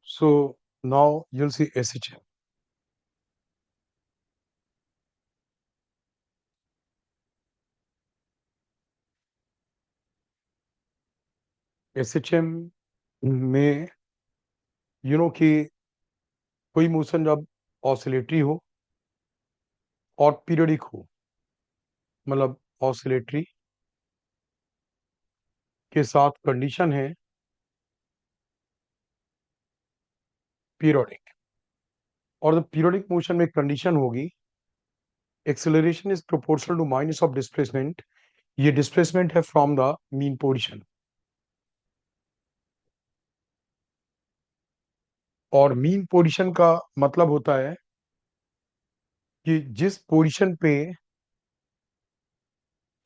So now you'll see SHM. SHM में कि कोई मोशन जब ऑसिलेटरी हो और पीरियडिक हो, मतलब ऑसिलेटरी के साथ कंडीशन है पीरियडिक, और द पीरियडिक मोशन में कंडीशन होगी acceleration is proportional to minus of displacement. ये डिस्प्लेसमेंट है फ्रॉम द मीन पोजीशन, और मीन पोजीशन का मतलब होता है कि जिस पोजीशन पे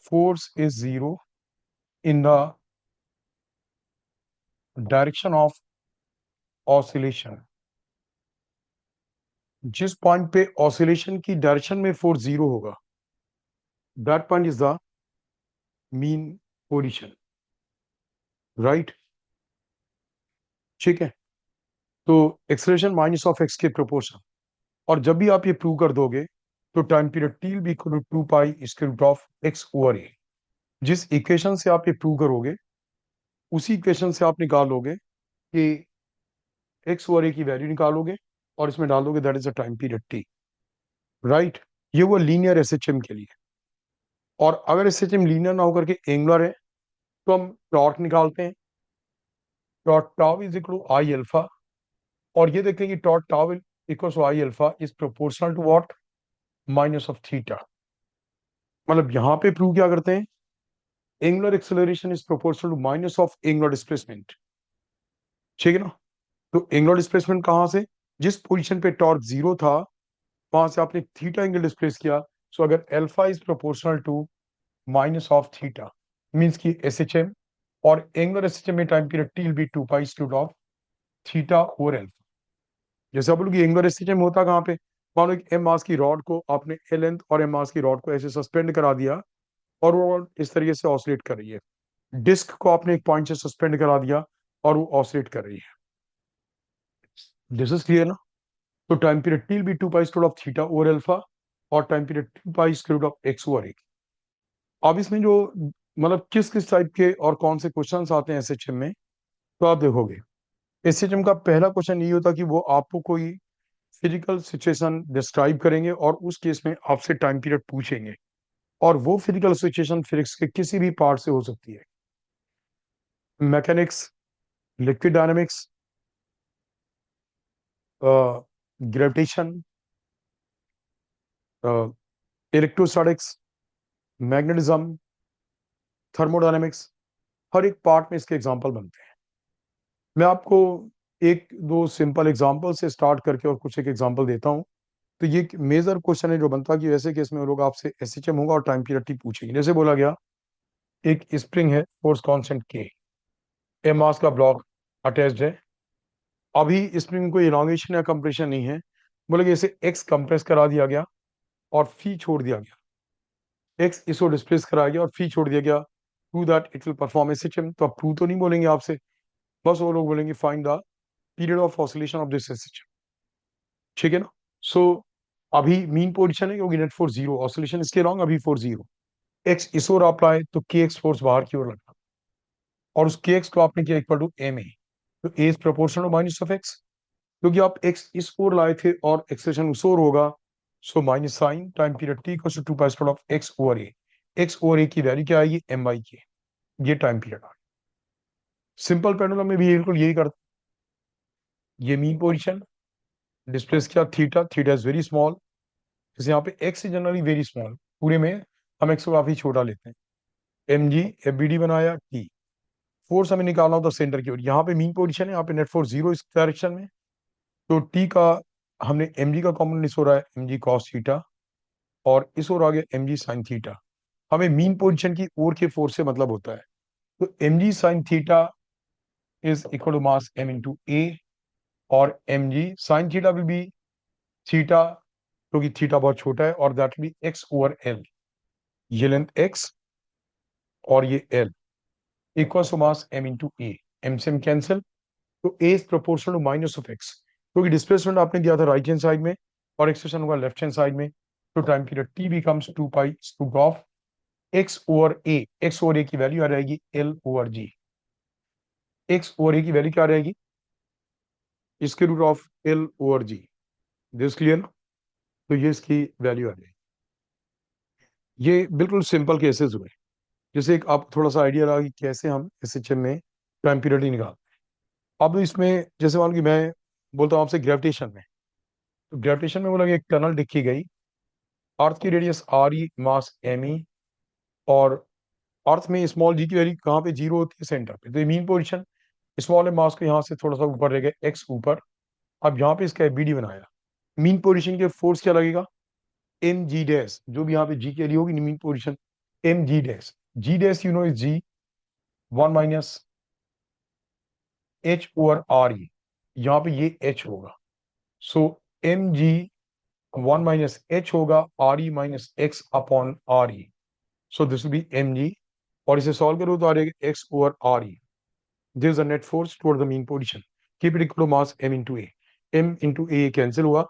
force is zero in the direction of oscillation, जिस पॉइंट पे ऑसिलेशन की डायरेक्शन में फोर्स जीरो होगा, that point is the mean position, right. ठीक है, तो एक्सेलरेशन माइनस ऑफ एक्स के प्रोपोर्शन, और जब भी आप ये प्रूव कर दोगे तो time period T will be equal to 2 pi square root of x over A. जिस इक्वेशन से आप ये प्रूव करोगे उसी इक्वेशन से आप निकालोगे कि एक्स ओवर ए की वैल्यू निकालोगे और इसमें डाल दोगे, that is the time period T, right. ये वो लीनियर एसएचएम के लिए। और अगर एसएचएम लीनियर ना होकर के एंगुलर है तो हम टॉर्क निकालते हैं, torque tau is equal to I alpha, और ये देखें कि torque tau equal to I alpha is proportional to what, minus of theta. मतलब यहां पे प्रूव क्या करते हैं, angular acceleration is proportional to minus of angular displacement, ठीक है ना। तो एंगुलर डिस्प्लेसमेंट कहां से, जिस पोजीशन पे टॉर्क जीरो था वहां से आपने थीटा एंगल डिस्प्लेस किया। सो अगर alpha is proportional to minus of theta means की एसएचएम, और एंगुलर एसएचएम में time period T will be 2 pi square root of theta over alpha. जैसे आप लोग एंगुलर एसएचएम होता कहां पे, मान लो एक एम मास की रॉड को आपने ए लेंथ और एम मास की रॉड को ऐसे सस्पेंड करा दिया और वो इस तरीके से ऑसिलेट कर रही है। डिस्क को आपने एक पॉइंट से सस्पेंड करा दिया और वो ऑसिलेट कर रही है। दिस इज क्लियर ना। तो time period T will be 2 pi square root of theta over alpha, और time period 2 pi square root of x over A. अब इसमें जो मतलब किस किस टाइप के और कौन से क्वेश्चंस आते हैं एसएचएम में, तो आप देखोगे एसएचएम का पहला क्वेश्चन ये होता कि वो आपको कोई फिजिकल सिचुएशन डिस्क्राइब करेंगे और उस केस में आपसे टाइम पीरियड पूछेंगे, और वो फिजिकल सिचुएशन फिजिक्स के किसी भी पार्ट से हो सकती है, mechanics, liquid dynamics, gravitation, electrostatics, magnetism, thermodynamics, हर एक पार्ट में इसके एग्जांपल बनते हैं। मैं आपको एक दो सिंपल एग्जांपल से स्टार्ट करके और कुछ एक एग्जांपल देता हूं। तो ये मेजर क्वेश्चन है जो बनता है कि वैसे केस में वो लोग आपसे एसएचएम होगा और टाइम पीरियड टी पूछेंगे। जैसे बोला गया एक स्प्रिंग है, फोर्स कांस्टेंट के, ए मास का ब्लॉक अटैच्ड है, अभी स्प्रिंग को इलांगेशन या कंप्रेशन नहीं है, बोले कि इसे एक्स कंप्रेस करा दिया गया और फी छोड़ दिया गया, एक्स इसको डिस्प्लेस कराया गया और फी छोड़ दिया गया, to that it will perform SHM. तो अब ट्रू तो नहीं बोलेंगे आपसे, बस वो लोग बोलेंगे find the period of oscillation of this SHM, ठीक है ना। सो अभी मीन पोजीशन है क्योंकि नेट फोर्स जीरो, ऑसिलेशन इसके लॉन्ग अभी फोर्स जीरो, एक्स इस ओर आप लाए तो के एक्स फोर्स बाहर की ओर लगा, और उस के एक्स को आपने किया इक्वल टू एम ए, तो ए is proportional to minus of X, क्योंकि आप एक्स इस ओर लाए थे और एक्सेलेरेशन उस ओर होगा। So minus sign time period T equal to 2 pi square of x over A, x over ए की वैल्यू क्या आएगी, एम वाई की, ये टाइम पीरियड आ। सिंपल पेंडुलम में भी बिल्कुल यही करते, ये मीन पोजीशन डिस्प्लेस किया theta, theta is very small, जैसे यहाँ पे X is generally very small, पूरे में हम एक्स को काफी छोटा लेते हैं, M G F B D बनाया टी, फोर्स हमें निकालना होता सेंटर की ओर, यहाँ पे मीन पोजीशन है, यहाँ पे नेट फोर्स जीरो इस डायरेक्शन में, तो टी का हमने एम जी का कॉम्पोनेंट इस हो रहा है एम जी कॉस थीटा, और इस ओर आ गया एम जी साइन थीटा। हमें मीन पोजीशन की ओर के फोर्स से मतलब होता है, तो m g sine theta is equal to mass m into a, और m g sine theta will be theta, क्योंकि थीटा बहुत छोटा है, और that will be x over l, ये लेंथ एक्स और ये l, equals to mass m into a, m से m कैंसिल, तो a is proportional to minus of x, क्योंकि डिस्प्लेसमेंट आपने दिया था राइट हैंड साइड में और एक्सप्रेशन होगा लेफ्ट हैंड साइड में, तो time period t becomes 2 pi root of x over a, x over a की वैल्यू आ जाएगी l over g, x over a की वैल्यू क्या रहेगी, इसके root of l over g, this clear, तो ये इसकी वैल्यू आ जाएगी। ये बिल्कुल सिंपल केसेस हुए, जैसे एक आप थोड़ा सा आइडिया रहा कि कैसे हम एसएचएम में टाइम पीरियड ही निकाल। अब इसमें जैसे मान कि मैं बोलता हूँ आपसे ग्रेविटेशन में, तो ग्रेविटेशन में बोला कि एक टनल दिखी गई, अर्थ की रेडियस आर ई, मास एम ई, और अर्थ में स्मॉल जी की वैल्यू कहाँ पे जीरो होती है, सेंटर पे, तो ये मीन पोजीशन, स्मॉल है मास को यहाँ से थोड़ा सा ऊपर रहेगा एक्स ऊपर। अब यहाँ पे इसका एबीडी बनाया, मीन पोजीशन के फोर्स क्या लगेगा, एम जी डैश, जो भी यहाँ पे जी की वैल्यू होगी mean position, M G dash you know is ji 1 - H over R E, यहाँ पे ये एच होगा, सो एम जी 1 - एच होगा, R E minus x upon R E, so this will B M G, और इसे solve करो तो आ जाएगा x over R E, this is the net force toward the mean position, keep it equal to mass m into a, M into A cancel हुआ,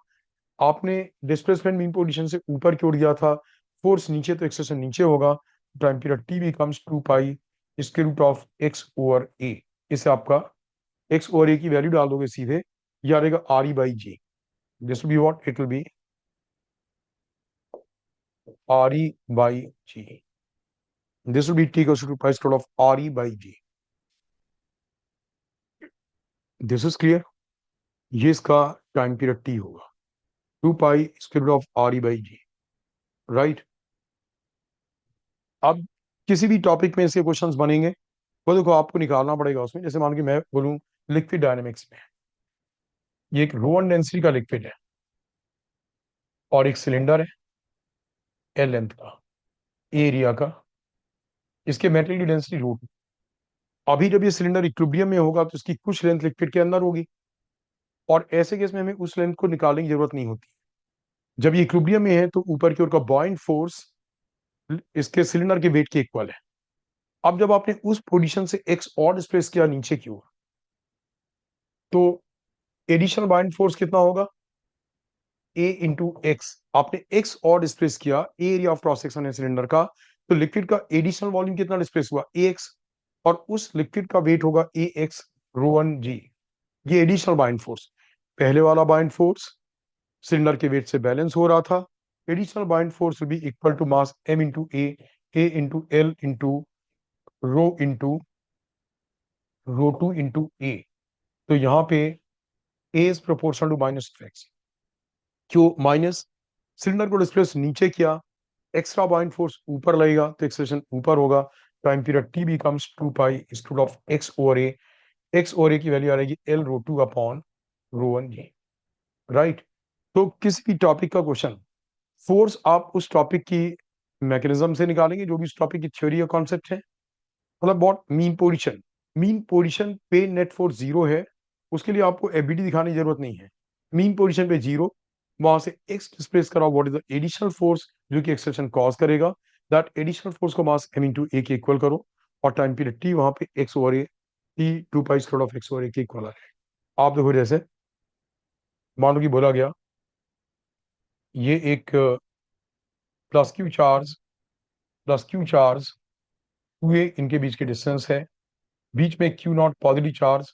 आपने displacement mean position से ऊपर की ओर गया था, फोर्स नीचे, तो एक्सेशन नीचे होगा, टाइम पीरियड टी बिकम्स 2 पाई इसके रूट ऑफ एक्स ओवर ए, इसे आपका एक्स ओवर ए की वैल्यू डाल दोगे सीधे, ये आ रहेगा r e by g, this will be what, it will be r e by g, this will be T equals to 2 pi square of r e by g, this is clear, ये इसका time period T होगा, 2 pi square root of r e by g, right. अब किसी भी topic में इसके questions बनेंगे, वो देखो आपको निकालना पड़ेगा उसमें, जैसे मान के मैं बोलूं लिक्विड डायनेमिक्स में, ये एक रो वन डेंसिटी का लिक्विड है और एक सिलेंडर है एल लेंथ का, एरिया का, इसके मेटल की डेंसिटी रूट, अभी जब ये सिलेंडर इक्विलिब्रियम में होगा तो इसकी कुछ लेंथ लिक्विड के अंदर होगी, और ऐसे केस में हमें उस लेंथ को निकालने की जरूरत नहीं होती, जब ये इक्विलिब्रियम में है तो ऊपर की ओर का बॉइंट फोर्स इसके सिलेंडर के वेट के इक्वल है। अब जब आपने उस पोजीशन से एक्स और डिस्प्लेस किया नीचे की ओर, तो एडिशनल बॉइंट फोर्स कितना होगा, ए इंटू एक्स, आपने एक्स और डिस्प्लेस किया, एरिया ऑफ क्रॉस सेक्शन है सिलेंडर का, तो लिक्विड का एडिशनल वॉल्यूम कितना डिस्प्लेस हुआ, ए एक्स, और उस लिक्विड का वेट होगा ए एक्स रो वन जी, ये एडिशनल बाइंड फोर्स, पहले वाला बाइंड फोर्स सिलेंडर के वेट से बैलेंस हो रहा था, additional buoyant force will be equal to mass m into a into l into into rho two into a, तो यहाँ पे a is proportional to minus of x, क्यों minus, cylinder को डिस्प्लेस नीचे किया, एक्स्ट्रा बाइंड फोर्स ऊपर लगेगा तो एक्सेलरेशन ऊपर होगा, time period T becomes 2 pi square of x over A, x over ए की वैल्यू आ रहेगी l rho two upon rho one g, right. तो किसी भी टॉपिक का क्वेश्चन, फोर्स आप उस टॉपिक की मैकेनिज्म से निकालेंगे, जो भी उस टॉपिक की थ्योरी या कॉन्सेप्ट है, मतलब व्हाट मीन पोजीशन पे नेट फोर्स जीरो है, उसके लिए आपको एबीडी दिखाने की जरूरत नहीं है, मीन पोजीशन पे जीरो, वहां से एक्स डिस्प्लेस कराओ, what is the additional force जो कि एक्सेलरेशन कॉज करेगा, दैट एडिशनल फोर्स को मास m इंटू ए के इक्वल करो, और टाइम पीरियड टी वहां पे x over a, T 2 pi square of x over a के इक्वल आ जाएगा। आप देखो जैसे मान लो कि बोला गया ये एक प्लस क्यू चार्ज हुए, इनके बीच की डिस्टेंस है, बीच में क्यू नॉट पॉजिटिव चार्ज,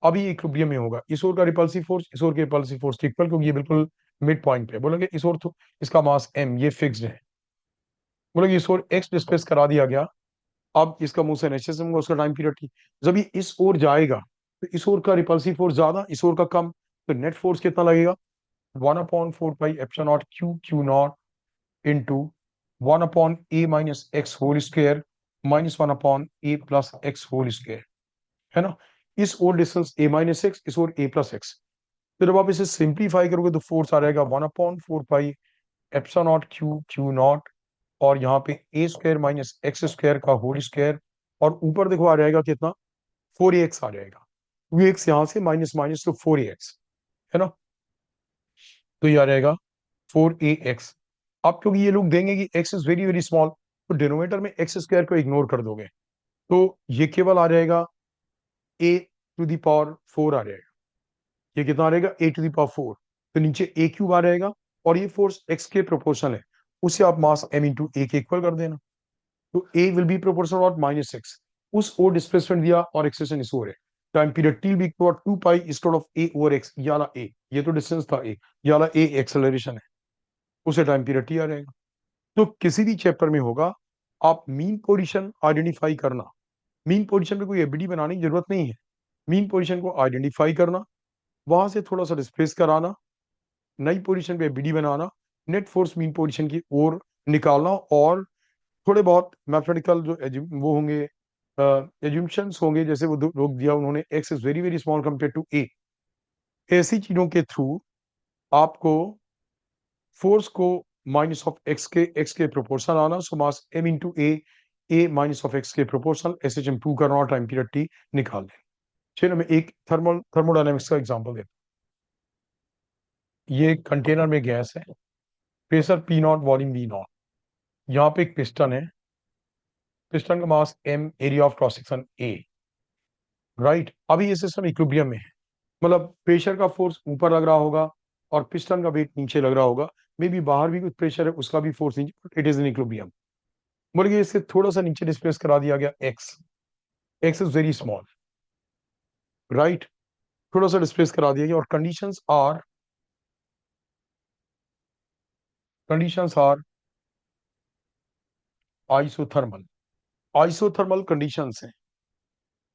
अभी इक्विलिब्रियम में होगा, इस ओर का रिपल्सिव फोर्स इस ओर के रिपल्सिव फोर्स के इक्वल, क्योंकि ये बिल्कुल मिड पॉइंट पे, बोलेंगे इस ओर तो इसका मास m, ये फिक्स्ड है, बोलेंगे इस ओर x डिस्प्लेस करा दिया गया, अब इसका मोशन एच होगा, उसका टाइम पीरियड t, जब ये इस ओर जाएगा तो इस ओर का रिपल्सिव फोर्स ज्यादा, इस ओर का कम, तो नेट फोर्स कितना लगेगा, 1/4 pi epsilon nought q nought into 1/a minus x whole square minus 1/a plus x whole square, है ना, इस ओर डिस्टेंस a माइनस एक्स, इस ओर a प्लस एक्स, तो जब आप इसे सिंप्लीफाई करोगे तो फोर्स आ जाएगा 1/4 pi epsilon nought q not, और यहाँ पे ए स्क्वायर माइनस एक्स स्क्वायर का होल स्क्वायर, और ऊपर देखो आ जाएगा कितना, 4ax आ जाएगा, 2x यहाँ से माइनस माइनस तो 4ax, है ना, तो ये आ जाएगा 4ax। अब क्योंकि ये लोग देंगे कि x इज वेरी वेरी स्मॉल, तो डिनोमिनेटर में एक्स स्क्वायर को इग्नोर कर दोगे, तो ये केवल आ जाएगा a टू द पावर 4 आ जाएगा। ये कितना आ जाएगा? a to the power 4। तो नीचे a क्यूब आ जाएगा और ये फोर्स x के प्रोपोर्शनल है, उसे आप मास m इंटू a के इक्वल कर देना। तो a विल बी प्रोपोर्शनल और -x, उस ओर डिस्प्लेसमेंट दिया और एक्सेशन इस ओर है। टाइम पीरियड t भी equal 2 pi instead of a over x, ये वाला a, ये तो डिस्टेंस था a, ये वाला a एक्सेलरेशन है, उसे टाइम पीरियड t आ जाएगा। तो किसी भी चैप्टर में होगा, आप मीन पोजीशन आइडेंटिफाई करना। मीन पोजीशन पे कोई एबीडी बनाने की जरूरत नहीं है। मीन पोजीशन को आइडेंटिफाई करना, वहां से थोड़ा सा डिस्प्लेस कराना, नई पोजीशन पे एबीडी बनाना, नेट फोर्स मीन पोजीशन की ओर निकालना, और थोड़े बहुत मैथमेटिकल जो वो होंगे, एज्यूम्पशंस होंगे, जैसे वो लोग दिया उन्होंने x is very very small compare to a, ऐसी चीजों के थ्रू आपको फोर्स को माइनस ऑफ एक्स के प्रोपोर्शनल आना, so mass m into a minus of x के प्रोपोर्शनल, एस एच एम टू करना और टाइम पीरियड टी निकाल दें। चलिए मैं एक थर्मोडायनेमिक्स का एग्जांपल देता हूँ। ये कंटेनर में गैस है, pressure P naught, volume V not, यहाँ पे एक पिस्टन है, पिस्टन का mass m, area of cross section a, right. अभी ये सिस्टम इक्विलिब्रियम में है, मतलब प्रेशर का फोर्स ऊपर लग रहा होगा और पिस्टन का वेट नीचे लग रहा होगा, मे बी बाहर भी कुछ प्रेशर है, उसका भी फोर्स नीचे, इट इज इन इक्विलिब्रियम। बोलिए इससे थोड़ा सा नीचे डिस्प्लेस करा दिया गया x, x is very small, right, थोड़ा सा डिस्प्लेस करा दिया गया, और conditions are isothermal, isothermal conditions हैं,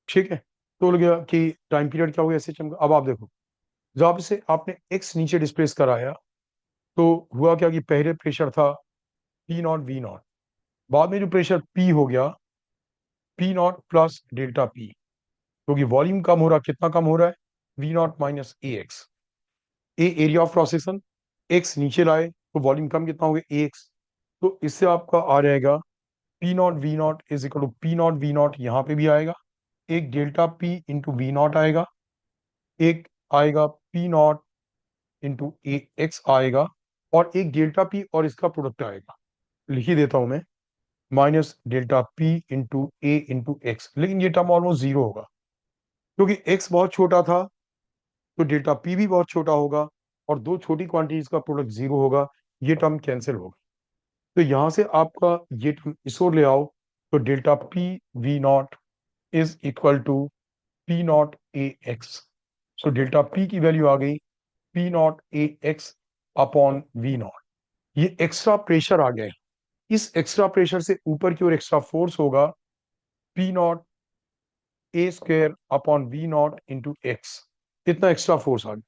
ठीक है। तो बोल गया कि टाइम पीरियड क्या हो गया ऐसे चमका। अब आप देखो, जब से आपने एक्स नीचे डिस्प्लेस कराया, तो हुआ क्या कि पहले प्रेशर था पी नॉट वी नॉट, बाद में जो प्रेशर पी हो गया, p nought plus delta p, क्योंकि वॉल्यूम कम हो रहा, कितना कम हो रहा है? V nought minus a x, a area of cross section, x नीचे लाए तो वॉल्यूम कम कितना हो गया? A x. तो इससे आपका आ जाएगा p nought v nought is equal to p nought v not, यहाँ पे भी आएगा एक delta p into v nought आएगा, एक आएगा P not into A x आएगा, और एक डेल्टा पी और इसका प्रोडक्ट आएगा, लिख ही देता हूं मैं, minus delta p into a into x. लेकिन ये टर्म ऑलमोस्ट जीरो होगा, क्योंकि एक्स बहुत छोटा था, तो डेल्टा पी भी बहुत छोटा होगा, और दो छोटी क्वांटिटीज का प्रोडक्ट जीरो होगा, ये टर्म कैंसिल होगा। तो यहां से आपका ये टर्म इस ओर ले आओ, तो delta p v nought is equal to p nought a x. So delta p की वैल्यू आ गई p nought a x upon v nought. ये एक्स्ट्रा प्रेशर आ गया है, इस एक्स्ट्रा प्रेशर से ऊपर की ओर एक्स्ट्रा फोर्स होगा p nought a square upon v nought into x. कितना एक्स्ट्रा फोर्स आ गया?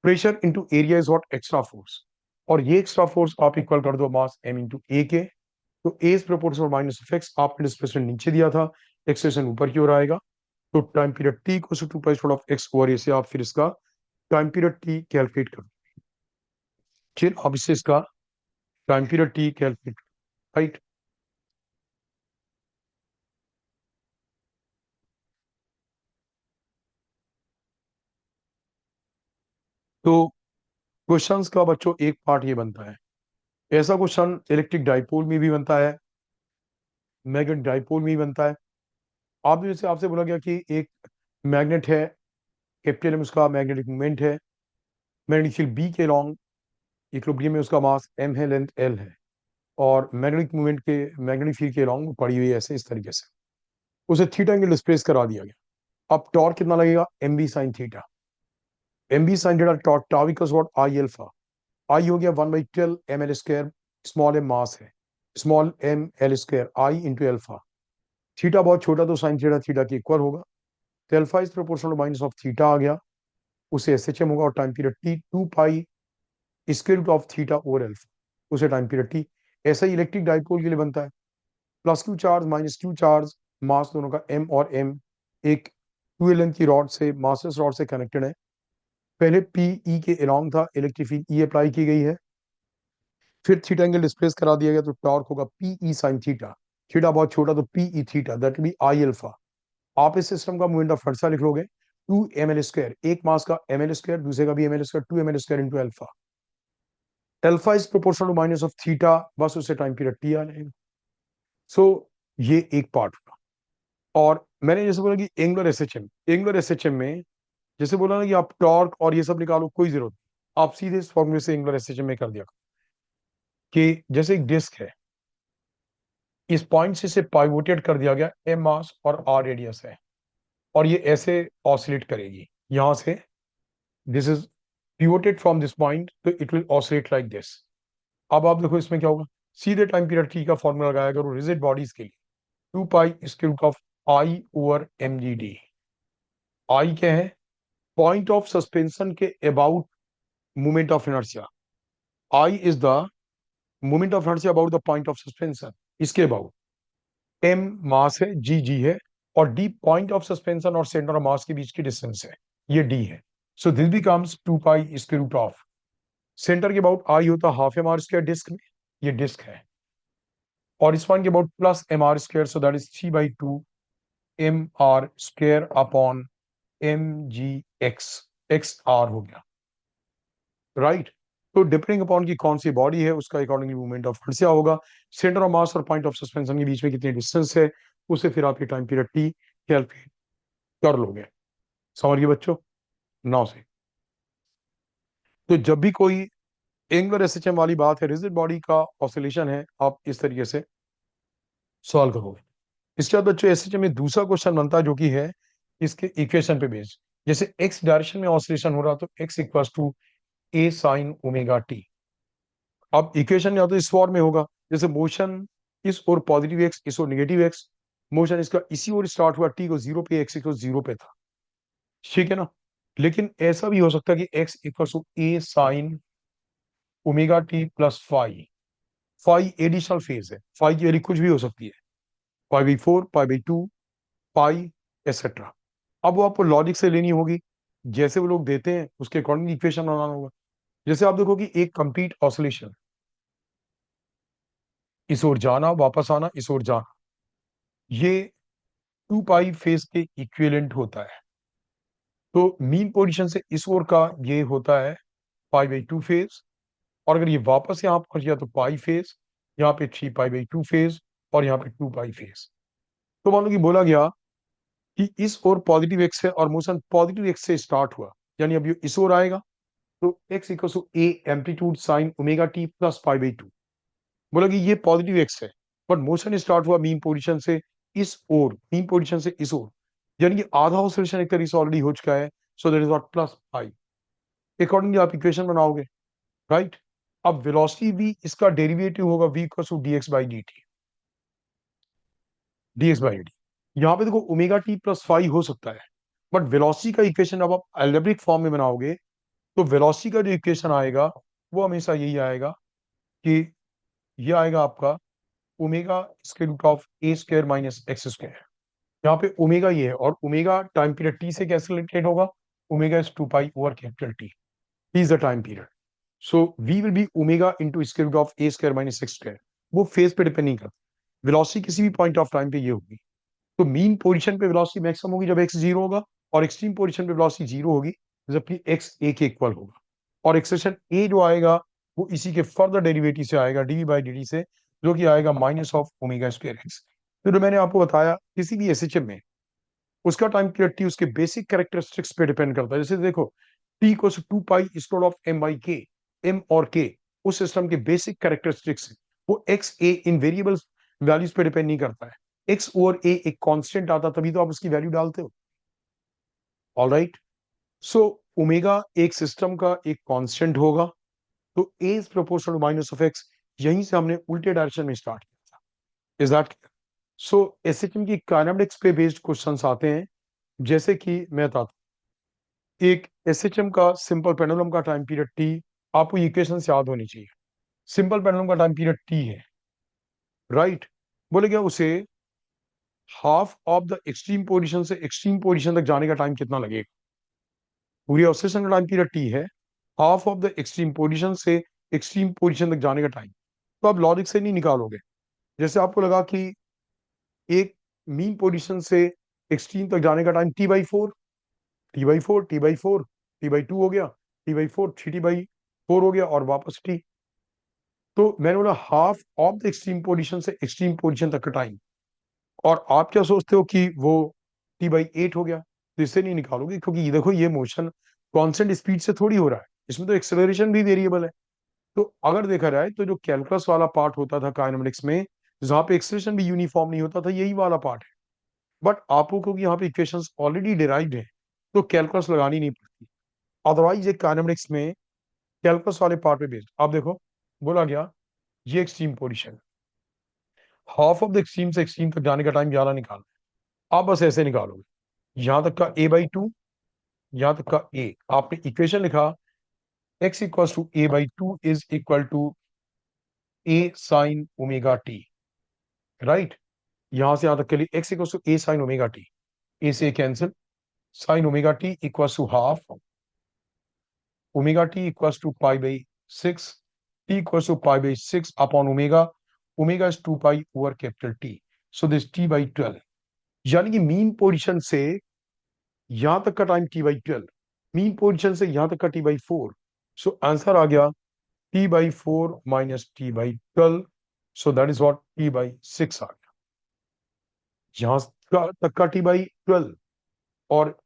Pressure into area is what? Extra force. और ये एक्स्ट्रा फोर्स आप इक्वल कर दो मास एम इंटू ए के, तो ए is proportional minus of x, आपने डिस्प्लेसमेंट नीचे दिया था, एक्सेशन ऊपर की ओर आएगा, तो time period T equal to 2 pi square of x over a से आप फिर इसका टाइम पीरियड टी कैलकुलेट करो। फिर आप इससे इसका time period T calculate, right. तो क्वेश्चंस का बच्चों एक पार्ट ये बनता है, ऐसा क्वेश्चन इलेक्ट्रिक डाइपोल में भी बनता है, मैग्नेटिक डाइपोल में भी बनता है। आप जैसे आपसे बोला गया कि एक मैग्नेट है, कैपिटल में उसका मैग्नेटिक मोमेंट है, मैग्नेटिक फील्ड बी के लॉन्ग, इक्विलिब्रियम में उसका मास एम है, लेंथ एल है, और मैग्नेटिक मूवमेंट के मैग्नेटिक फील्ड के लॉन्ग पड़ी हुई है ऐसे इस तरीके से, उसे थीटा एंगल डिस्प्लेस करा दिया गया। अब टॉर्क कितना लगेगा? M b sine theta, m b sine theta torque tau equals what? I alpha. I हो गया 1/12 m l square, small m mass है, small m l square I into alpha. Theta बहुत छोटा, तो साइन थीटा थीटा के equal होगा, तो alpha is proportional minus of theta आ गया, उसे एस एच एम होगा, और time period T 2 pi square root of theta over alpha, उसे टाइम पीरियड टी। ऐसा ही इलेक्ट्रिक डाइपोल के लिए बनता है, plus q charge minus q charge, mass दोनों का एम और एम, एक 2 लेंथ की रॉड से, मास्टर्स रॉड से कनेक्टेड है, पहले पी ई के अलोंग था, इलेक्ट्रिक फील्ड ई अप्लाई की गई है, फिर थीटा एंगल डिस्प्लेस करा दिया गया, तो टॉर्क होगा p e sine theta, theta बहुत छोटा तो p e theta, that be I alpha. आप इस सिस्टम का मोमेंट ऑफ इनर्शिया लिख लोगे 2 ml स्क्वायर, एक मास का ml स्क्वायर, दूसरे का भी ml square, 2 ml square into alpha. Alpha is proportional to minus of theta, बस उससे टाइम पीरियड टी आ जाएगा। सो ये एक पार्ट हुआ। और मैंने जैसे बोला कि एंगुलर एसएचएम में जैसे बोला ना कि आप टॉर्क और ये सब निकालो, कोई जरूरत नहीं, आप सीधे इस फॉर्मूले से एंगुलर एसएचएम में कर दिया कि जैसे एक डिस्क है, इस पॉइंट से इसे पाइवोटेड कर दिया गया, एम मास और आर रेडियस है, और ये ऐसे ऑसिलेट करेगी यहां से, this is pivoted from this point, तो it will oscillate like this. अब आप देखो इसमें क्या होगा, सीधे टाइम पीरियड टी का फॉर्मूला लगाया करो रिजिड बॉडीज के लिए, 2 pi square root of I over m g d. I क्या है, पॉइंट ऑफ सस्पेंशन के about moment of inertia, I is the moment of inertia about the point of suspension, इसके about. M mass है, जी जी है, और D point of suspension और सेंटर ऑफ मास के बीच की डिस्टेंस है, ये डी है। So this becomes 2 pi square root of, centre के अबाउट आई होता है half M R square disc में, ये डिस्क है, और इस पॉइंट के about plus M R square, so that is 3/2 M R square upon M G X, X R हो गया, राइट। तो डिपेंडिंग अपॉन की कौन सी बॉडी है उसका अकॉर्डिंगली मूवमेंट ऑफ इनर्शिया होगा, सेंटर ऑफ मास और पॉइंट ऑफ सस्पेंशन के बीच में कितनी डिस्टेंस है, उसे फिर आप ये टाइम पीरियड टी कैलकुलेट कर लोगे। समझ गए बच्चों, नाउ से। तो जब भी कोई एंगुलर एसएचएम वाली बात है, रिजिड बॉडी का ऑसिलेशन है, आप इस तरीके से सॉल्व करोगे। इसके बाद बच्चों एसएचएम में दूसरा क्वेश्चन बनता है जो कि है इसके इक्वेशन पे बेस्ड, जैसे एक्स डायरेक्शन में ऑसिलेशन हो रहा तो X equals to A sine omega T. अब इक्वेशन या तो इस फॉर्म में होगा, जैसे मोशन इस और पॉजिटिव एक्स, इस और निगेटिव एक्स, मोशन इसका इसी और स्टार्ट हुआ, टी को जीरो पे, एक्स इक्वल जीरो पे था, ठीक है ना। लेकिन ऐसा भी हो सकता है कि X equal to A sine omega T plus phi, phi additional phase है, फाई की वैल्यू कुछ भी हो सकती है, पाई/4, पाई/2, पाई एक्सेट्रा। अब वो आपको लॉजिक से लेनी होगी, जैसे वो लोग देते हैं उसके अकॉर्डिंग इक्वेशन बनाना होगा। जैसे आप देखो कि एक कंप्लीट ऑसिलेशन, इस ओर जाना वापस आना, इस ओर जाना, ये 2 पाई फेज के इक्विवेलेंट होता है। तो मीन पोजीशन से इस ओर का ये होता है पाई/2 फेज, और अगर ये वापस यहाँ पहुंच गया तो पाई फेज, यहाँ पे 3 पाई/2 फेज, और यहाँ पे 2 पाई फेज। तो मान लो कि बोला गया कि इस ओर पॉजिटिव एक्स है और मोशन पॉजिटिव एक्स से स्टार्ट हुआ, यानी अब ये इस ओर आएगा, तो x equal to a amplitude sine omega T plus पाई/2। बोला कि ये पॉजिटिव एक्स है, बट मोशन स्टार्ट हुआ मीन पोजीशन से इस ओर, मीन पोजीशन से इस ओर, यानी कि आधा ऑसिलेशन एक तरीके से ऑलरेडी हो चुका है, so that is what plus pi. Accordingly आप इक्वेशन बनाओगे, राइट। अब वेलोसिटी भी इसका डेरिवेटिव होगा, v equal to dx by dt, dx by dt। यहाँ पे देखो ओमेगा टी प्लस फाई हो सकता है, बट वेलोसिटी का इक्वेशन जब आप अलजेब्रिक फॉर्म में बनाओगे तो वेलोसिटी का जो इक्वेशन आएगा वो हमेशा यही आएगा कि ये आएगा आपका omega square root of A square minus X square. यहाँ पे ओमेगा ये है, और ओमेगा टाइम पीरियड टी से कैसे रिलेटेड होगा, omega is 2 pi over capital T, is the time period. So we will be omega into square root of A square minus X square. वो phase पे depend नहीं करता, velocity किसी भी point of time पे ये होगी। तो मीन पोजीशन पे वेलोसिटी मैक्सिमम होगी जब एक्स जीरो होगा, और एक्सट्रीम पोजीशन पे वेलोसिटी जीरो होगी जबकि एक्स ए के इक्वल होगा। और एक्सप्रेशन ए जो आएगा वो इसी के फर्दर डेरिवेटिव से आएगा, डीवी बाई डी से, जो कि आएगा minus of omega square x. तो जो मैंने आपको बताया किसी भी एसएचएम में उसका टाइम पीरियड टी उसके बेसिक कैरेक्टरिस्टिक्स पे डिपेंड करता है। जैसे देखो टी को 2 pi square of M by K, M और के उस सिस्टम के बेसिक कैरेक्टरिस्टिक्स, वो एक्स ए इन वेरिएबल वैल्यूज पे डिपेंड नहीं करता है, एक्स ओवर ए एक कांस्टेंट आता तभी तो आप उसकी वैल्यू डालते हो, ऑल राइट। सो ओमेगा एक सिस्टम का एक कांस्टेंट होगा, तो ए is proportional minus of x, यहीं से हमने उल्टे डायरेक्शन में स्टार्ट किया था, इज दैट। सो एसएचएम की काइनेमेटिक्स पे बेस्ड क्वेश्चंस आते हैं, जैसे कि मैं बताता हूं, एक एसएचएम का सिंपल पेंडुलम का टाइम पीरियड टी, आपको इक्वेशन याद होनी चाहिए। सिंपल पेंडुलम का टाइम पीरियड टी है, राइट। बोले क्या उसे half of the extreme position से एक्सट्रीम पोजीशन तक जाने का टाइम कितना लगेगा, पूरी ऑसिलेशन का टाइम पीरियड टी है, half of the extreme position से एक्सट्रीम पोजीशन तक जाने का टाइम। तो आप लॉजिक से नहीं निकालोगे, जैसे आपको लगा कि एक मीन पोजीशन से एक्सट्रीम तक जाने का time t/4, t/4, t/4, t/2 हो गया, t/4, 3t/4 हो गया, और वापस t। तो मैंने बोला half of the extreme position से एक्सट्रीम पोजीशन तक का टाइम, और आप क्या सोचते हो कि वो T/8 हो गया, तो इससे नहीं निकालोगे, क्योंकि ये देखो ये मोशन कांस्टेंट स्पीड से थोड़ी हो रहा है, इसमें तो एक्सेलरेशन भी वेरिएबल है। तो अगर देखा जाए तो जो कैलकुलस वाला पार्ट होता था काइनेमेटिक्स में, जहां पे एक्सेलरेशन भी यूनिफॉर्म नहीं होता था, यही वाला पार्ट है। बट आपको क्योंकि यहाँ पे इक्वेशंस ऑलरेडी डिराइव्ड है, तो कैलकुलस लगानी नहीं पड़ती। अदरवाइज एक काइनेमेटिक्स में कैलकुलस वाले पार्ट पे बेस्ड, आप देखो बोला गया ये extreme position, half of the extreme से एक्सट्रीम तक जाने का टाइम ज्यादा निकाल, आप बस ऐसे निकालोगे, यहां तक का A/2, यहां तक का ए, आपने इक्वेशन लिखा x equal to A/2 is equal to A sine omega t, right. यहां से यहां तक के लिए x equal to A sine omega t, a से cancel, sine omega t equal to half omega t equal to π/6, t equal to π/6 upon omega, omega is 2 pi over capital T, so this T/12, यानी कि mean position से यहां तक का time T/12, mean position से यहां तक का T/4, सो आंसर आ गया T/4 minus T/12, so that is what T/6 आ गया। यहां तक का T/12 और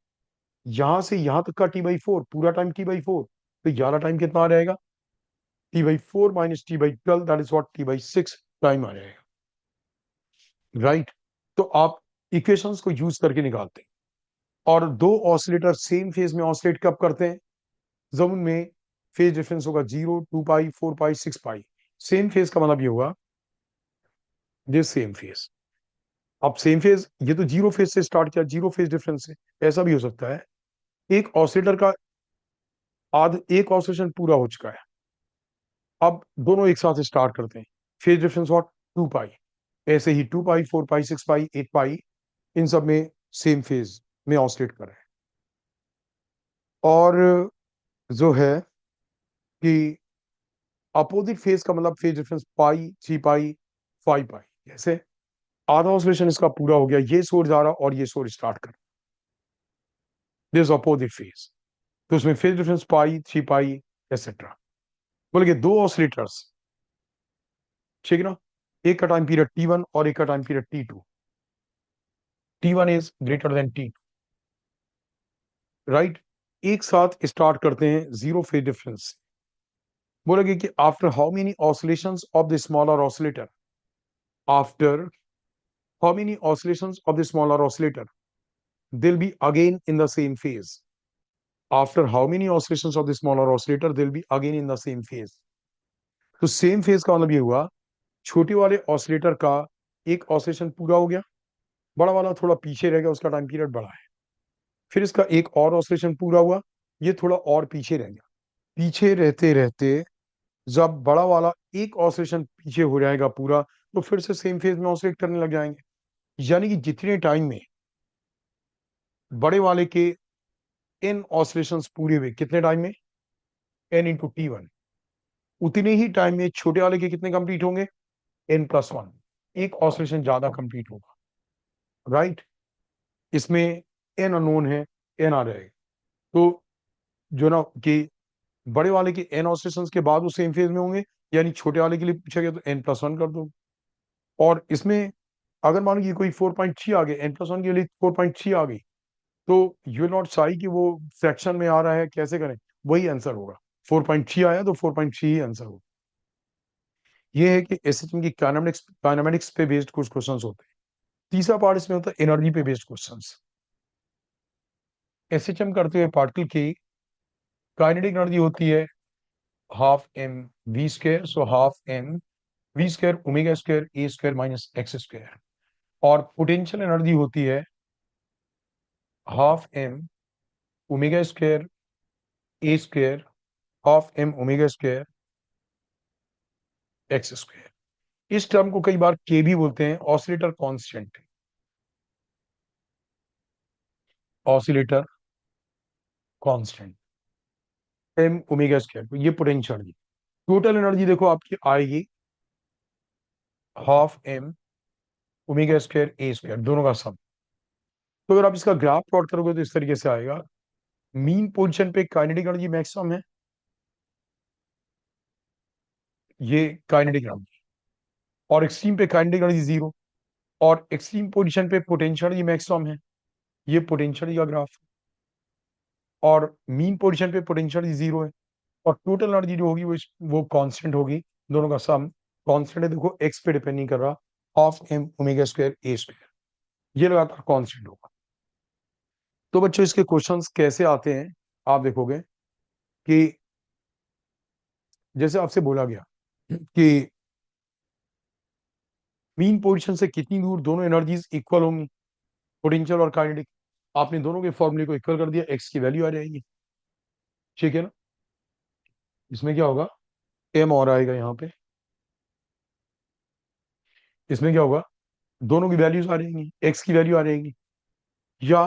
यहां से यहां तक का T/4, पूरा टाइम T/4, तो 11 टाइम कितना आ जाएगा, T/4 minus T/12, that is what T/6 time आ जाएगा, राइट। तो आप इक्वेशंस को यूज करके निकालते हैं। और दो ऑसिलेटर सेम फेज में ऑसिलेट कब करते हैं, जब उनमें फेज डिफरेंस होगा 0, 2 पाई, 4 पाई, 6 पाई। सेम फेज का मतलब ये हुआ ये सेम फेज। अब सेम फेज, ये तो जीरो फेज से स्टार्ट किया, जीरो फेज डिफरेंस से। ऐसा भी हो सकता है एक ऑसिलेटर का एक ऑसिलेशन पूरा हो चुका है, अब दोनों एक साथ स्टार्ट करते हैं, फेज डिफरेंस व्हाट 2 पाई। ऐसे ही 2 पाई, 4 पाई, 6 पाई, 8 पाई, इन सब में सेम फेज में ऑसिलेट कर रहे हैं। और जो है कि अपोजिट फेज का मतलब फेज डिफरेंस पाई, 3 पाई, 5 पाई, ऐसे आधा ऑसिलेशन इसका पूरा हो गया, ये सोर जा रहा और ये सोर स्टार्ट कर, दिस अपोजिट फेज, तो उसमें फेज डिफरेंस पाई, 3 पाई, एक्सेट्रा। बोले कि दो ऑसिलेटर्स, ठीक है ना, एक का टाइम पीरियड T1 और एक का time period T2, T1 is greater than T2, right. एक साथ स्टार्ट करते हैं जीरो फेज डिफरेंस। बोलेगे कि after how many oscillations of the smaller oscillator, after how many oscillations of the smaller oscillator they'll be again in the same phase, after how many oscillations of the smaller oscillator they'll be again in the same phase। तो same phase का मतलब ये हुआ छोटे वाले oscillator का एक oscillation पूरा हो गया, बड़ा वाला थोड़ा पीछे रह गया, उसका टाइम पीरियड बड़ा है। फिर इसका एक और ऑसिलेशन पूरा हुआ, ये थोड़ा और पीछे रह गया। पीछे रहते रहते जब बड़ा वाला एक ऑसिलेशन पीछे हो जाएगा पूरा, तो फिर से सेम फेज में ऑसिलेट करने लग जाएंगे। यानी कि जितने टाइम में बड़े वाले के एन ऑसिलेशंस पूरे हुए, कितने टाइम में N × T1, उतने ही टाइम में छोटे वाले के कितने कंप्लीट होंगे N+1, एक ऑसिलेशन ज्यादा कंप्लीट होगा, राइट। इसमें एन अननोन है, एन आ जाएगा, तो जो ना कि बड़े वाले के एन ऑसिलेशंस के बाद वो सेम फेज में होंगे, यानी छोटे वाले के लिए पूछा गया तो N+1 कर दो। और इसमें अगर मान लीजिए कोई 4.3 आ गए, N+1 के लिए 4.3 आ गई, तो यू नॉट साई कि वो फ्रैक्शन में आ रहा है, कैसे करें, वही आंसर होगा। 4.3 आया तो 4.3 ही आंसर होगा। ये है कि एसएचएम की काइनेमेटिक्स पे बेस्ड कुछ क्वेश्चंस होते हैं। तीसरा पार्ट इसमें होता है एनर्जी पे बेस्ड क्वेश्चंस। एसएचएम करते हुए पार्टिकल की काइनेटिक एनर्जी होती है ½ m v², सो ½ m v² ओमेगा² a² minus x²। और पोटेंशियल एनर्जी होती है ½ m ओमेगा² a², ½ m ओमेगा² x²। इस टर्म को कई बार के भी बोलते हैं, oscillator constant, oscillator constant m ओमेगा²। ये पोटेंशियल एनर्जी। टोटल एनर्जी देखो आपकी आएगी ½ m ओमेगा² a², दोनों का सम। तो अगर आप इसका ग्राफ प्लॉट करोगे तो इस तरीके से आएगा, मीन पोजीशन पे काइनेटिक एनर्जी मैक्सिमम है, ये काइनेटिक एनर्जी, और एक्सट्रीम पे काइनेटिक एनर्जी 0, और एक्सट्रीम पोजीशन पे पोटेंशियल ही मैक्सिमम है, ये पोटेंशियल का ग्राफ, और मीन पोजीशन पे पोटेंशियल ही जीरो है, और टोटल एनर्जी जो होगी वो कांस्टेंट होगी, दोनों का सम कांस्टेंट है। देखो एक्स पे डिपेंड नहीं कर रहा, हाफ एम ओमेगा स्क्वायर ए स्क्वायर, ये लगातार कांस्टेंट होगा। तो बच्चों इसके क्वेश्चंस कैसे आते हैं आप देखोगे कि जैसे आपसे बोला गया कि मीन पोजीशन से कितनी दूर दोनों एनर्जीज इक्वल होंगी, पोटेंशियल और काइनेटिक, आपने दोनों के फॉर्मूले को इक्वल कर दिया, एक्स की वैल्यू आ जाएगी, ठीक है ना। इसमें क्या होगा, एम और आएगा यहाँ पे, इसमें क्या होगा, दोनों की वैल्यूज आ जाएंगी, एक्स की वैल्यू आ जाएगी, या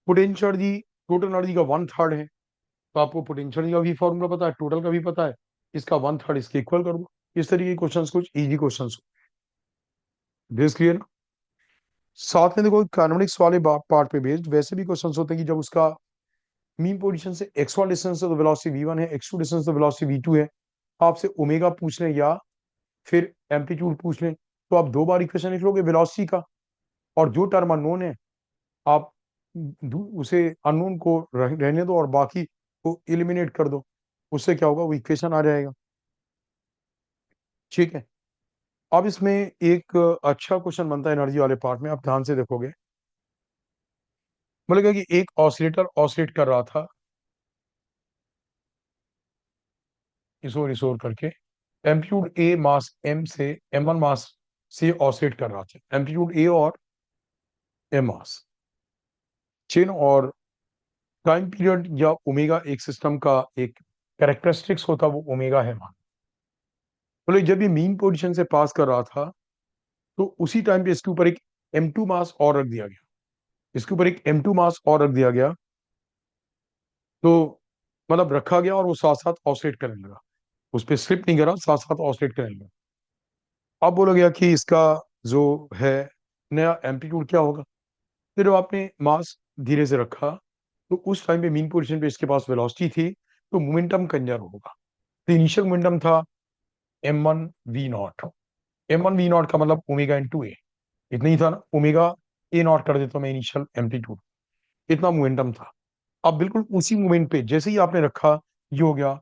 पोटेंशियल एनर्जी टोटल एनर्जी का वन थर्ड है, तो आपको पोटेंशियल का भी फॉर्मूला पता है, टोटल का भी पता है, इसका वन थर्ड इसके इक्वल कर दो। इस तरीके के क्वेश्चंस कुछ इजी क्वेश्चंस, दिस क्लियर। साथ में देखो इकोनॉमिक्स वाले पार्ट पे बेस्ड वैसे भी क्वेश्चंस होते हैं कि जब उसका मीन पोजीशन से x1 डिस्टेंस है तो वेलोसिटी v1 है, x2 डिस्टेंस तो वेलोसिटी v2 है, आपसे ओमेगा पूछ लें या फिर एम्पलीट्यूड पूछ लें, तो आप दो बार इक्वेशन लिख लोगे वेलोसिटी का, और जो टर्म अननोन है आप उसे अननोन को रहने दो और बाकी को एलिमिनेट कर दो, उससे क्या होगा, वो इक्वेशन आ जाएगा, ठीक है। अब इसमें एक अच्छा क्वेश्चन बनता है एनर्जी वाले पार्ट में, आप ध्यान से देखोगे, बोलेगा कि एक ऑसिलेटर ऑसिलेट कर रहा था इसोर इसोर करके, एम्पलीट्यूड ए मास एम से m1 मास से ऑसिलेट कर रहा था, एम्पलीट्यूड ए और एम मास चेन, और टाइम पीरियड या ओमेगा एक सिस्टम का एक कैरेक्टरिस्टिक्स होता, वो ओमेगा है मान। बोले जब ये मीन पोजीशन से पास कर रहा था तो उसी टाइम पे इसके ऊपर एक m2 मास और रख दिया गया, इसके ऊपर एक m2 मास और रख दिया गया, तो मतलब रखा गया और वो साथ साथ ऑसिलेट करने लगा, उस पर स्लिप नहीं करा, साथ साथ ऑसिलेट करने लगा। अब बोला गया कि इसका जो है नया एम्पलीट्यूड क्या होगा, फिर जब आपने मास धीरे से रखा तो उस टाइम पे मीन पोजीशन पे इसके पास वेलोसिटी थी, तो मोमेंटम कंजर्व होगा। तो इनिशियल मोमेंटम था m1 v0, m1 v0 का मतलब ओमेगा इंटू ए, इतना ही था ना, ओमेगा ए नॉट कर देता मैं इनिशियल एम्पलीट्यूड, इतना मोमेंटम था। अब बिल्कुल उसी मोमेंट पे जैसे ही आपने रखा, ये हो गया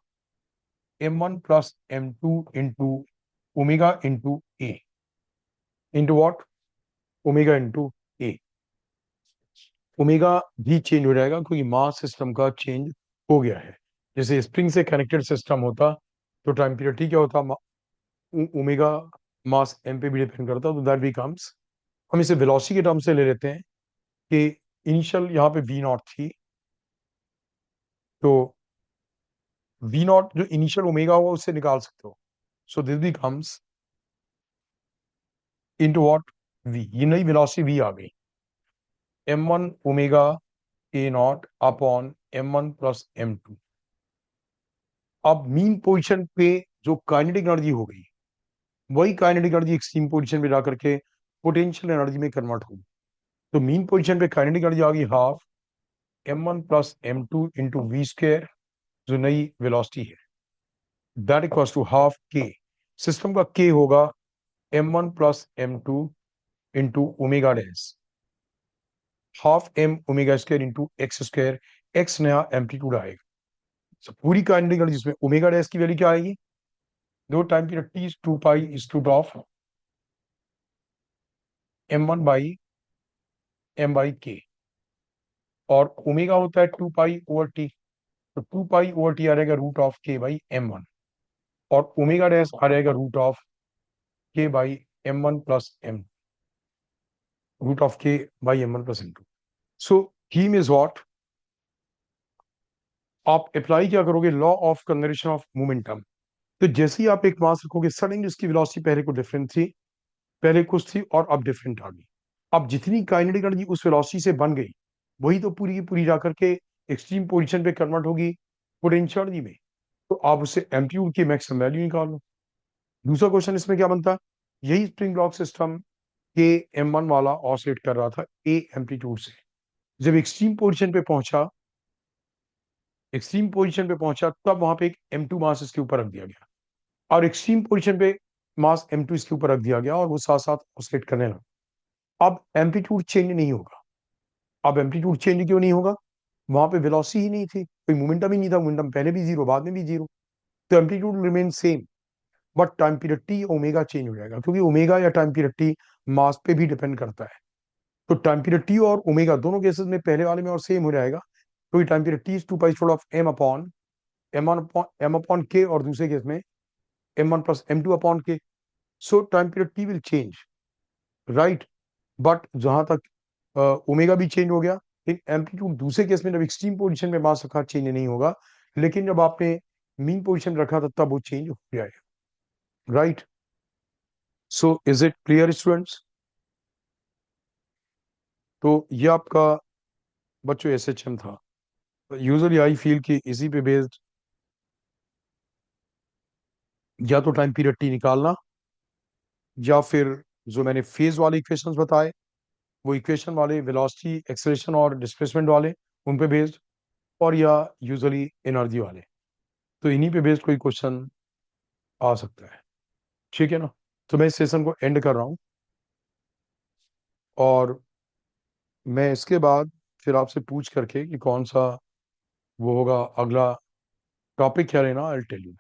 m1 plus m2 into omega into a, into what, omega into A. Omega भी चेंज हो जाएगा क्योंकि मास सिस्टम का चेंज हो गया है। जैसे स्प्रिंग से कनेक्टेड सिस्टम होता तो टाइम पीरियड ठीक क्या होता, ओमेगा मास एम पे भी डिपेंड करता, तो दैट बिकम्स, हम इसे वेलोसिटी के टर्म से ले लेते हैं कि इनिशियल यहाँ पे वी नॉट थी, तो वी नॉट जो इनिशियल ओमेगा हुआ उससे निकाल सकते हो, so this becomes into what, V, ये नई वेलोसिटी वी आ गई, m1 omega A naught upon m1 plus m2। अब मीन पोजीशन पे जो काइनेटिक एनर्जी हो गई, वही काइनेटिक एनर्जी एक्सट्रीम पोजीशन पे जाकर के पोटेंशियल एनर्जी में कन्वर्ट होगी। तो मीन पोजीशन पे काइनेटिक एनर्जी आ गई half m1 plus m2 into V square, जो नई वेलोसिटी है, that equals to half K, system का के होगा m1 plus m2 into omega dash, half m omega square into X square, X नया amplitude आएगा। So, पूरी kinetic energy जिसमें omega dash की वैल्यू क्या आएगी, दो time period T 2 pi is to of m1 by m by के, और ओमेगा होता है 2 पाई ओवर टी, तो 2 पाई ओवर टी आ जाएगा root of k by m1, और ओमेगा डैश आ जाएगा root of k by m1 plus m, root of k by m1 plus m2। So theme is what, आप apply क्या करोगे, law of conservation of momentum. तो जैसे ही आप एक मास रखोगे सडनली उसकी वेलोसिटी पहले को डिफरेंट थी, पहले कुछ थी और अब डिफरेंट आ गई। अब जितनी काइनेटिक एनर्जी उस वेलोसिटी से बन गई, वही तो पूरी की पूरी जाकर के एक्सट्रीम पोजीशन पे कन्वर्ट होगी पोटेंशियल एनर्जी में, तो आप उससे एम्पलीट्यूड की मैक्सिमम वैल्यू निकाल लो। दूसरा क्वेश्चन इसमें क्या बनता है, यही स्प्रिंग ब्लॉक सिस्टम के m1 वाला ऑसिलेट कर रहा था ए एम्पलीट्यूड से, जब एक्सट्रीम पोजीशन पे पहुंचा, एक्सट्रीम पोजीशन पे पहुंचा तब वहां पे एक m2 मास इसके ऊपर रख दिया गया, और एक्सट्रीम पोजीशन पे मास m2 इसके ऊपर रख दिया गया और वो साथ साथ ऑसिलेट करने लगा। अब एम्पलीट्यूड चेंज नहीं होगा। अब एम्पलीट्यूड चेंज क्यों नहीं होगा? वहां पे वेलोसिटी ही नहीं थी, कोई मोमेंटम ही नहीं था, मोमेंटम पहले भी जीरो बाद में भी जीरो, तो amplitude remain same. But time period T omega change हो जाएगा, क्योंकि ओमेगा या टाइम पीरियड टी मास पे भी डिपेंड करता है। तो टाइम पीरियड टी और ओमेगा दोनों केसेस में पहले वाले में और सेम हो जाएगा, क्योंकि time period T is 2 pi square of M upon K, और दूसरे केस में m1 प्लस m2 अपॉन के। सो time period T will change, right. But जहां तक ओमेगा भी चेंज हो गया, इन एम्पलीट्यूड दूसरे केस में जब एक्सट्रीम पोजीशन में मास रखा चेंज नहीं होगा, लेकिन जब आपने मीन पोजीशन रखा था तब वो चेंज हो जाएगा, right. So is it clear students? तो ये आपका बच्चों एसएचएम था। यूजुअली आई फील कि इसी पे बेस्ड या तो टाइम पीरियड टी निकालना, या फिर जो मैंने फेज वाले इक्वेशंस बताए वो इक्वेशन वाले, वेलोसिटी एक्सेलरेशन और डिस्प्लेसमेंट वाले उन पे बेस्ड, और या यूजुअली एनर्जी वाले, तो इन्हीं पे बेस्ड कोई क्वेश्चन आ सकता है। ठीक है ना? तो मैं इस सेशन को एंड कर रहा हूँ, और मैं इसके बाद फिर आपसे पूछ करके कि कौन सा वो होगा अगला टॉपिक क्या लेना, आई टेल यू।